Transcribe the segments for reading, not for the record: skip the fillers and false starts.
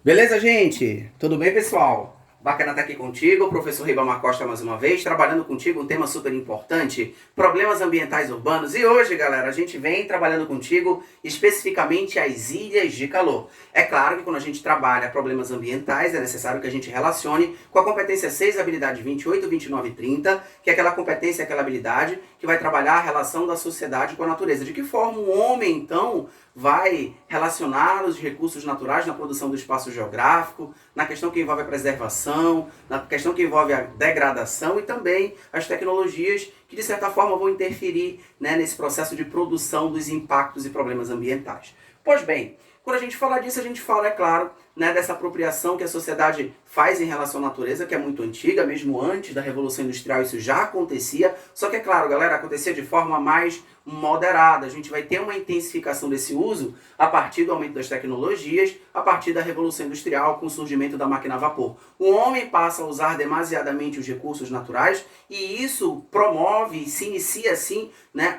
Beleza, gente? Tudo bem, pessoal? Bacana estar aqui contigo, o professor Ribamar Costa mais uma vez, trabalhando contigo um tema super importante, problemas ambientais urbanos. E hoje, galera, a gente vem trabalhando contigo especificamente as ilhas de calor. É claro que quando a gente trabalha problemas ambientais, é necessário que a gente relacione com a competência 6, habilidade 28, 29 e 30, que é aquela competência, aquela habilidade que vai trabalhar a relação da sociedade com a natureza. De que forma o homem, então, vai relacionar os recursos naturais na produção do espaço geográfico, na questão que envolve a preservação, na questão que envolve a degradação e também as tecnologias que, de certa forma, vão interferir, né, nesse processo de produção dos impactos e problemas ambientais. Pois bem, quando a gente fala disso, a gente fala, é claro, né, dessa apropriação que a sociedade faz em relação à natureza, que é muito antiga, mesmo antes da Revolução Industrial isso já acontecia, só que é claro, galera, acontecia de forma mais moderada. A gente vai ter uma intensificação desse uso a partir do aumento das tecnologias, a partir da Revolução Industrial, com o surgimento da máquina a vapor. O homem passa a usar demasiadamente os recursos naturais e isso promove, se inicia assim, né,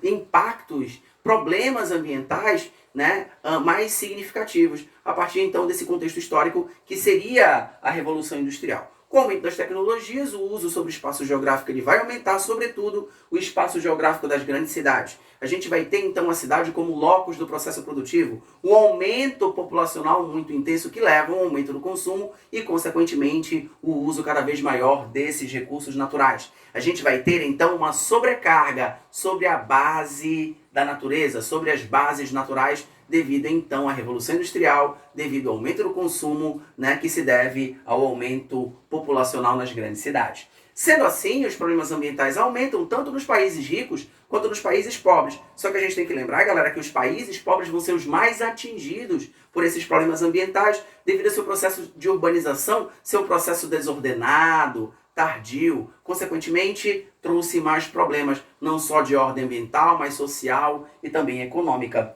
impactos, problemas ambientais, né, mais significativos, a partir então desse contexto histórico que seria a Revolução Industrial. Com o aumento das tecnologias, o uso sobre o espaço geográfico ele vai aumentar, sobretudo, o espaço geográfico das grandes cidades. A gente vai ter, então, a cidade como locus do processo produtivo, o aumento populacional muito intenso que leva ao aumento do consumo e, consequentemente, o uso cada vez maior desses recursos naturais. A gente vai ter, então, uma sobrecarga sobre a base da natureza, sobre as bases naturais, devido então à Revolução Industrial, devido ao aumento do consumo, né, que se deve ao aumento populacional nas grandes cidades. Sendo assim, os problemas ambientais aumentam tanto nos países ricos quanto nos países pobres. Só que a gente tem que lembrar, galera, que os países pobres vão ser os mais atingidos por esses problemas ambientais, devido ao seu processo de urbanização ser um processo desordenado, tardio, consequentemente trouxe mais problemas, não só de ordem ambiental, mas social e também econômica.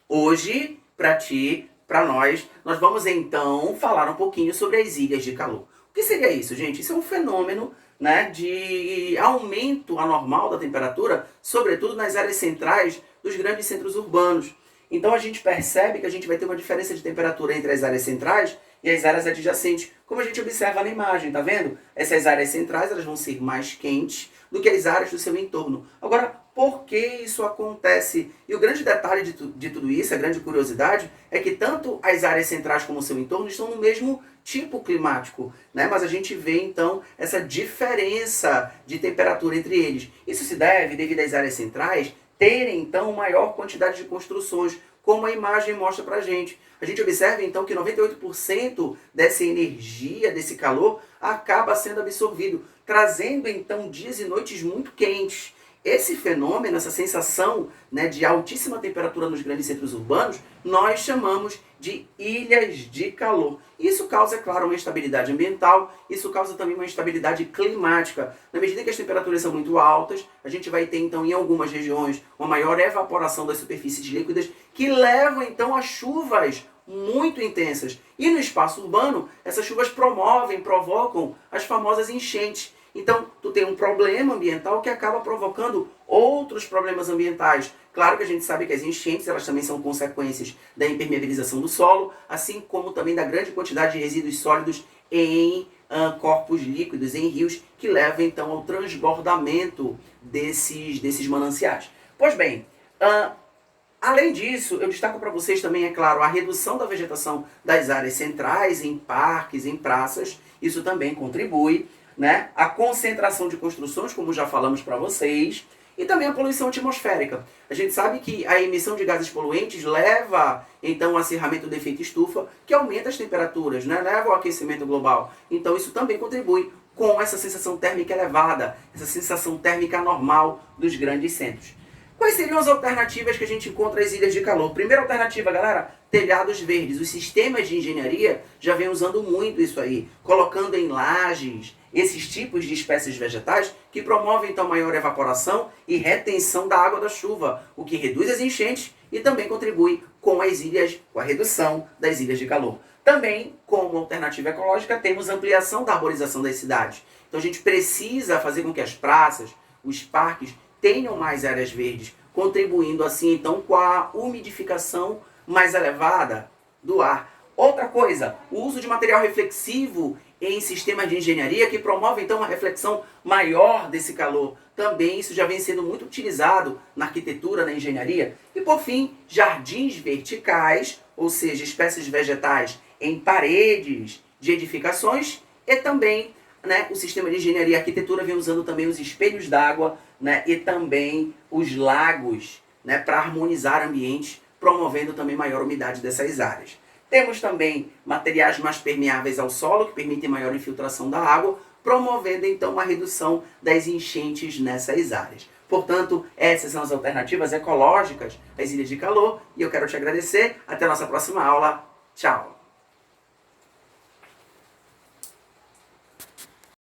Hoje, para ti, para nós vamos então falar um pouquinho sobre as ilhas de calor. O que seria isso, gente? Isso é um fenômeno, né, de aumento anormal da temperatura, sobretudo nas áreas centrais dos grandes centros urbanos. Então a gente percebe que a gente vai ter uma diferença de temperatura entre as áreas centrais e as áreas adjacentes, como a gente observa na imagem, tá vendo? Essas áreas centrais elas vão ser mais quentes do que as áreas do seu entorno. Agora, por que isso acontece? E o grande detalhe de tudo isso, a grande curiosidade, é que tanto as áreas centrais como o seu entorno estão no mesmo tipo climático, né? Mas a gente vê então essa diferença de temperatura entre eles. Isso se deve devido às áreas centrais terem então maior quantidade de construções, como a imagem mostra pra gente. A gente observa então que 98% dessa energia, desse calor, acaba sendo absorvido, trazendo então dias e noites muito quentes. Esse fenômeno, essa sensação, né, de altíssima temperatura nos grandes centros urbanos, nós chamamos de ilhas de calor. Isso causa, é claro, uma instabilidade ambiental, isso causa também uma instabilidade climática. Na medida que as temperaturas são muito altas, a gente vai ter, então, em algumas regiões, uma maior evaporação das superfícies líquidas, que levam, então, a chuvas muito intensas. E no espaço urbano, essas chuvas provocam as famosas enchentes. Então, tu tem um problema ambiental que acaba provocando outros problemas ambientais. Claro que a gente sabe que as enchentes elas também são consequências da impermeabilização do solo, assim como também da grande quantidade de resíduos sólidos em corpos líquidos, em rios, que levam então ao transbordamento desses mananciais. Pois bem, além disso, eu destaco para vocês também, é claro, a redução da vegetação das áreas centrais, em parques, em praças, isso também contribui, né? A concentração de construções, como já falamos para vocês, e também a poluição atmosférica. A gente sabe que a emissão de gases poluentes leva, então, ao acirramento do efeito estufa, que aumenta as temperaturas, né? Leva ao aquecimento global. Então, isso também contribui com essa sensação térmica elevada, essa sensação térmica anormal dos grandes centros. Quais seriam as alternativas que a gente encontra às ilhas de calor? Primeira alternativa, galera, telhados verdes. Os sistemas de engenharia já vêm usando muito isso aí, colocando em lajes esses tipos de espécies vegetais que promovem então maior evaporação e retenção da água da chuva, o que reduz as enchentes e também contribui com as ilhas, com a redução das ilhas de calor. Também, como alternativa ecológica, temos ampliação da arborização das cidades. Então a gente precisa fazer com que as praças, os parques, tenham mais áreas verdes, contribuindo assim então com a umidificação mais elevada do ar. Outra coisa, o uso de material reflexivo em sistemas de engenharia que promove então uma reflexão maior desse calor. Também isso já vem sendo muito utilizado na arquitetura, na engenharia. E por fim, jardins verticais, ou seja, espécies vegetais em paredes de edificações e também, né, o sistema de engenharia e arquitetura vem usando também os espelhos d'água, né, e também os lagos, né, para harmonizar ambientes, promovendo também maior umidade dessas áreas. Temos também materiais mais permeáveis ao solo, que permitem maior infiltração da água, promovendo então uma redução das enchentes nessas áreas. Portanto, essas são as alternativas ecológicas das ilhas de calor e eu quero te agradecer. Até a nossa próxima aula. Tchau!